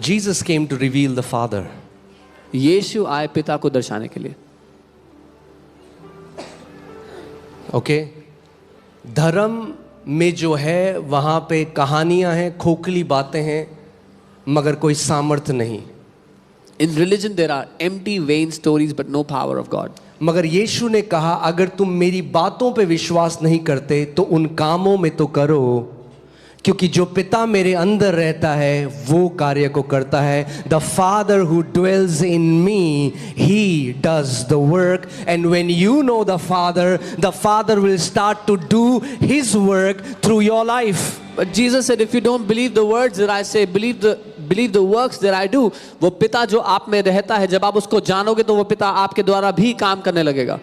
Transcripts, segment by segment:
Jesus came to reveal the Father. यीशु आए पिता को दर्शाने के लिए. ओके धर्म में जो है वहाँ पे कहानियाँ हैं, खोखली बातें हैं, मगर कोई सामर्थ्य नहीं. In religion there are empty vain stories but no power of God. मगर यीशु ने कहा अगर तुम मेरी बातों पे विश्वास नहीं करते तो उन कामों में तो करो, क्योंकि जो पिता मेरे अंदर रहता है वो कार्य को करता है. The father who dwells in me, he does the work. And when you know the Father will start to do his work through your life. But Jesus said, if you don't believe the words that I say, believe the works that I do. वो पिता जो आप में रहता है, जब आप उसको जानोगे तो वो पिता आपके द्वारा भी काम करने लगेगा.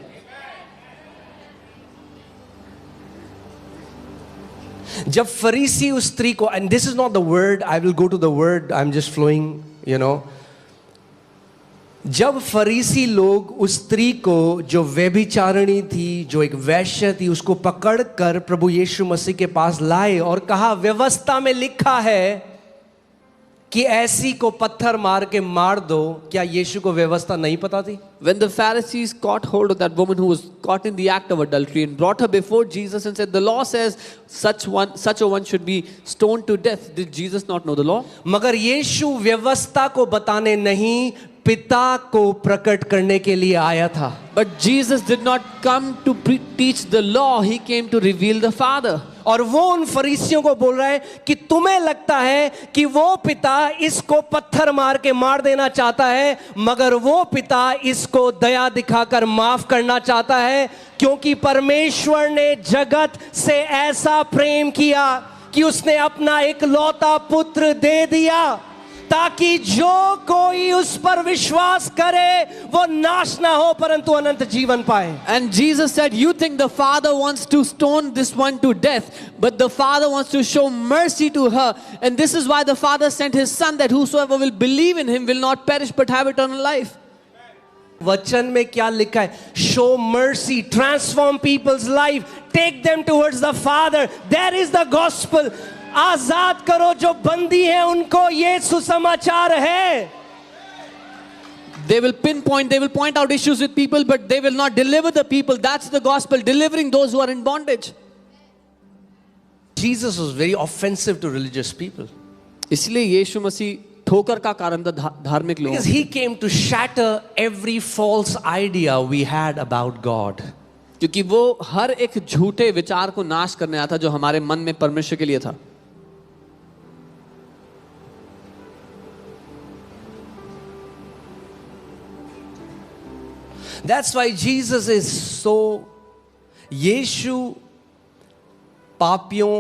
जब फरीसी उस स्त्री को, and this is not the word, I will go to the word, I'm just flowing, you know. जब फरीसी लोग उस स्त्री को जो व्यभिचारिणी थी, जो एक वैश्य थी, उसको पकड़कर प्रभु यीशु मसीह के पास लाए और कहा व्यवस्था में लिखा है कि ऐसी को पत्थर मार के मार दो, क्या यीशु को व्यवस्था नहीं पता थी? When the Pharisees caught hold of that woman who was caught in the act of adultery and brought her before Jesus and said, the law says such a one should be stoned to death. Did Jesus not know the law? मगर यीशु व्यवस्था को बताने नहीं, पिता को प्रकट करने के लिए आया था. But Jesus did not come to teach the law, he came to reveal the Father. और वो उन फरीसियों को बोल रहा है कि तुम्हें लगता है कि वो पिता इसको पत्थर मार के मार देना चाहता है, मगर वो पिता इसको दया दिखाकर माफ करना चाहता है, क्योंकि परमेश्वर ने जगत से ऐसा प्रेम किया कि उसने अपना इकलौता पुत्र दे दिया, ताकि जो कोई उस पर विश्वास करे वो नाश ना हो परंतु अनंत जीवन पाए. And Jesus said, you think the Father wants to stone this one to death, but the Father wants to show mercy to her, and this is why the Father sent his Son, that whosoever will believe in him will not perish but have eternal life. वचन में क्या लिखा है? Show mercy, transform people's life, take them towards the Father. There is the gospel. आजाद करो जो बंदी है उनको, ये सुसमाचार है. They will point out issues with people, but they will not deliver the people. That's the gospel, delivering those who are in bondage. Jesus was very offensive to religious people. इसलिए यीशु मसीह ठोकर का कारण था धार्मिक लोगों. Because he came to shatter every false idea we had about God. क्योंकि वो हर एक झूठे विचार को नाश करने आया था जो हमारे मन में परमेश्वर के लिए था. That's why Jesus is so, यीशु पापियों,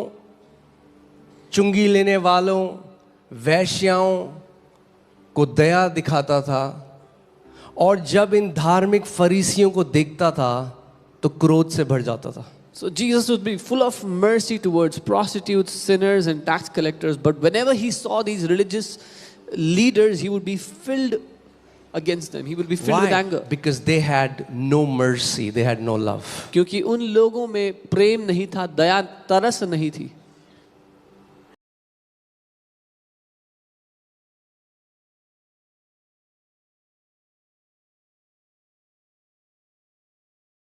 चुंगी लेने वालों, वैश्याओं को दया दिखाता था, और जब इन धार्मिक फरीसियों को देखता था तो क्रोध से भर जाता था. So Jesus would be full of mercy towards prostitutes, sinners and tax collectors, but whenever he saw these religious leaders, he would be filled against them. He would be filled with anger. Because they had no mercy, they had no love. क्योंकि उन लोगों में प्रेम नहीं था, दया तरस नहीं थी.